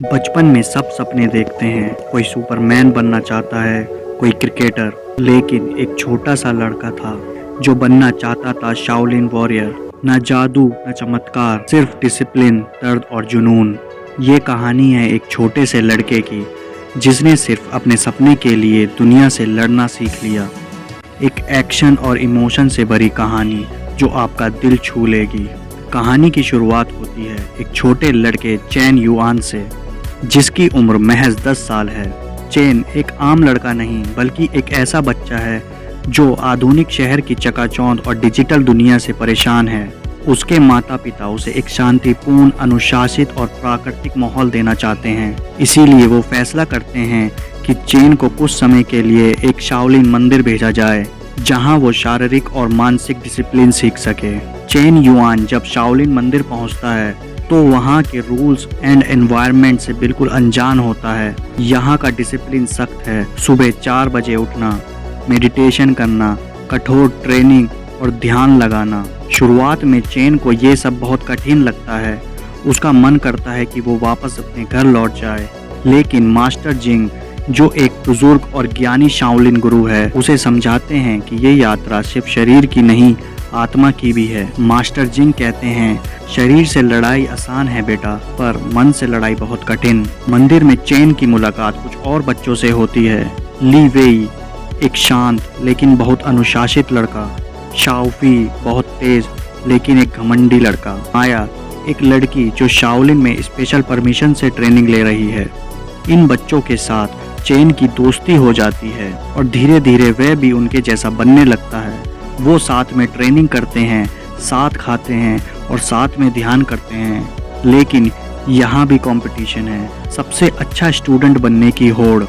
बचपन में सब सपने देखते हैं। कोई सुपरमैन बनना चाहता है, कोई क्रिकेटर, लेकिन एक छोटा सा लड़का था जो बनना चाहता था शाओलिन वॉरियर। न जादू न चमत्कार, सिर्फ डिसिप्लिन, दर्द और जुनून। ये कहानी है एक छोटे से लड़के की जिसने सिर्फ अपने सपने के लिए दुनिया से लड़ना सीख लिया। एक एक्शन और इमोशन से भरी कहानी जो आपका दिल छू लेगी। कहानी की शुरुआत होती है एक छोटे लड़के चेन युआन से, जिसकी उम्र महज 10 साल है। चेन एक आम लड़का नहीं बल्कि एक ऐसा बच्चा है जो आधुनिक शहर की चकाचौंध और डिजिटल दुनिया से परेशान है। उसके माता पिता उसे एक शांतिपूर्ण, अनुशासित और प्राकृतिक माहौल देना चाहते हैं। इसीलिए वो फैसला करते हैं कि चेन को कुछ समय के लिए एक शाओलिन मंदिर भेजा जाए जहां वो शारीरिक और मानसिक डिसिप्लिन सीख सके। चेन युआन जब शाओलिन मंदिर पहुंचता है तो वहां के रूल्स एंड एनवायरनमेंट से बिल्कुल अनजान होता है। यहाँ का डिसिप्लिन सख्त है। सुबह 4 बजे उठना, मेडिटेशन करना, कठोर ट्रेनिंग और ध्यान लगाना। शुरुआत में चेन को ये सब बहुत कठिन लगता है। उसका मन करता है कि वो वापस अपने घर लौट जाए, लेकिन मास्टर जिंग जो एक बुजुर्ग और ज्ञानी शाओलिन गुरु है उसे समझाते हैं कि ये यात्रा सिर्फ शरीर की नहीं, आत्मा की भी है। मास्टर जिंग कहते हैं, शरीर से लड़ाई आसान है बेटा, पर मन से लड़ाई बहुत कठिन। मंदिर में चेन की मुलाकात कुछ और बच्चों से होती है। ली वेई एक शांत लेकिन बहुत अनुशासित लड़का, शाओफी बहुत तेज लेकिन एक घमंडी लड़का, माया एक लड़की जो शाओलिन में स्पेशल परमिशन से ट्रेनिंग ले रही है। इन बच्चों के साथ चेन की दोस्ती हो जाती है और धीरे धीरे वह भी उनके जैसा बनने लगता है। वो साथ में ट्रेनिंग करते हैं, साथ खाते हैं और साथ में ध्यान करते हैं। लेकिन यहाँ भी कंपटीशन है, सबसे अच्छा स्टूडेंट बनने की होड़।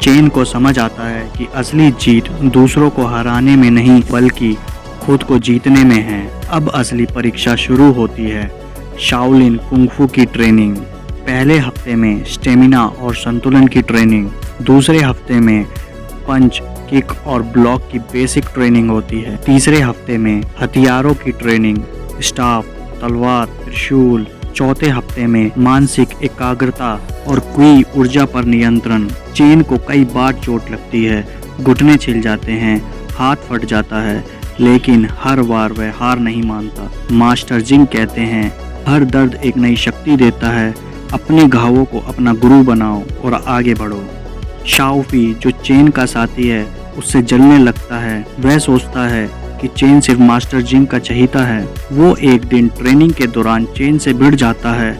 चेन को समझ आता है कि असली जीत दूसरों को हराने में नहीं बल्कि खुद को जीतने में है। अब असली परीक्षा शुरू होती है, शाओलिन कुंग-फू की ट्रेनिंग। पहले हफ्ते में स्टेमिना और संतुलन की ट्रेनिंग, दूसरे हफ्ते में पंच, किक और ब्लॉक की बेसिक ट्रेनिंग होती है, तीसरे हफ्ते में हथियारों की ट्रेनिंग, स्टाफ, तलवार, त्रिशूल, चौथे हफ्ते में मानसिक एकाग्रता और क्वी ऊर्जा पर नियंत्रण। चेन को कई बार चोट लगती है, घुटने छिल जाते हैं, हाथ फट जाता है, लेकिन हर बार वह हार नहीं मानता। मास्टर जिंग कहते हैं, हर दर्द एक नई शक्ति देता है, अपने घावों को अपना गुरु बनाओ और आगे बढ़ो। शाओफी जो चेन का साथी है उससे जलने लगता है। वह सोचता है कि चेन सिर्फ मास्टर जिंग का चहीता है। वो एक दिन ट्रेनिंग के दौरान चेन से भिड़ जाता है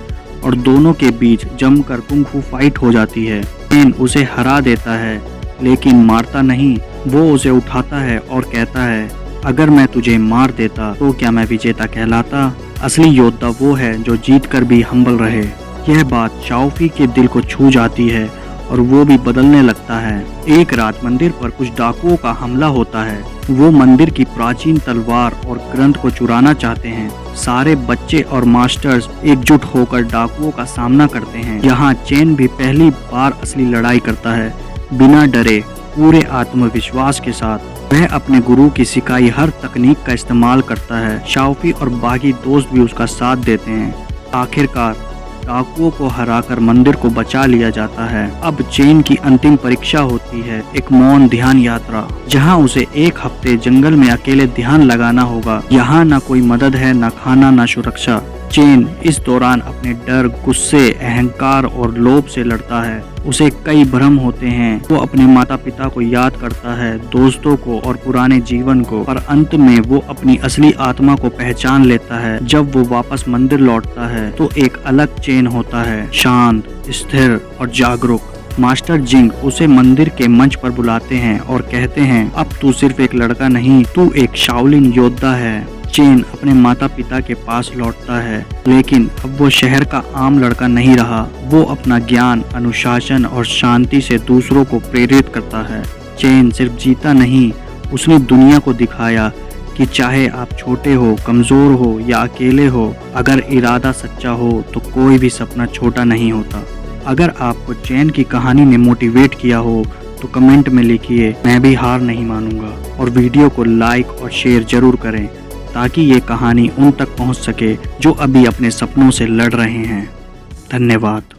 और दोनों के बीच जमकर कुंग-फू फाइट हो जाती है। चेन उसे हरा देता है लेकिन मारता नहीं। वो उसे उठाता है और कहता है, अगर मैं तुझे मार देता तो क्या मैं विजेता कहलाता? असली योद्धा वो है जो जीत कर भी हम्बल रहे। यह बात शाओफी के दिल को छू जाती है और वो भी बदलने लगता है। एक रात मंदिर पर कुछ डाकुओं का हमला होता है। वो मंदिर की प्राचीन तलवार और ग्रंथ को चुराना चाहते हैं। सारे बच्चे और मास्टर्स एकजुट होकर डाकुओं का सामना करते हैं। यहाँ चेन भी पहली बार असली लड़ाई करता है, बिना डरे, पूरे आत्मविश्वास के साथ। वह अपने गुरु की सिखाई हर तकनीक का इस्तेमाल करता है। शाओफी और बाकी दोस्त भी उसका साथ देते हैं। आखिरकार डाकुओं को हराकर मंदिर को बचा लिया जाता है। अब चेन की अंतिम परीक्षा होती है, एक मौन ध्यान यात्रा, जहां उसे 1 हफ्ते जंगल में अकेले ध्यान लगाना होगा। यहाँ न कोई मदद है, न खाना, न सुरक्षा। चेन इस दौरान अपने डर, गुस्से, अहंकार और लोभ से लड़ता है। उसे कई भ्रम होते हैं। वो अपने माता पिता को याद करता है, दोस्तों को और पुराने जीवन को, पर अंत में वो अपनी असली आत्मा को पहचान लेता है। जब वो वापस मंदिर लौटता है तो एक अलग चेन होता है, शांत, स्थिर और जागरूक। मास्टर जिंग उसे मंदिर के मंच पर बुलाते हैं और कहते हैं, अब तू सिर्फ एक लड़का नहीं, तू एक शाओलिन योद्धा है। चेन अपने माता पिता के पास लौटता है, लेकिन अब वो शहर का आम लड़का नहीं रहा। वो अपना ज्ञान, अनुशासन और शांति से दूसरों को प्रेरित करता है। चेन सिर्फ जीता नहीं, उसने दुनिया को दिखाया कि चाहे आप छोटे हो, कमजोर हो या अकेले हो, अगर इरादा सच्चा हो तो कोई भी सपना छोटा नहीं होता। अगर आपको चेन की कहानी ने मोटिवेट किया हो तो कमेंट में लिखिए, मैं भी हार नहीं मानूंगा। और वीडियो को लाइक और शेयर जरूर करें ताकि ये कहानी उन तक पहुंच सके जो अभी अपने सपनों से लड़ रहे हैं। धन्यवाद।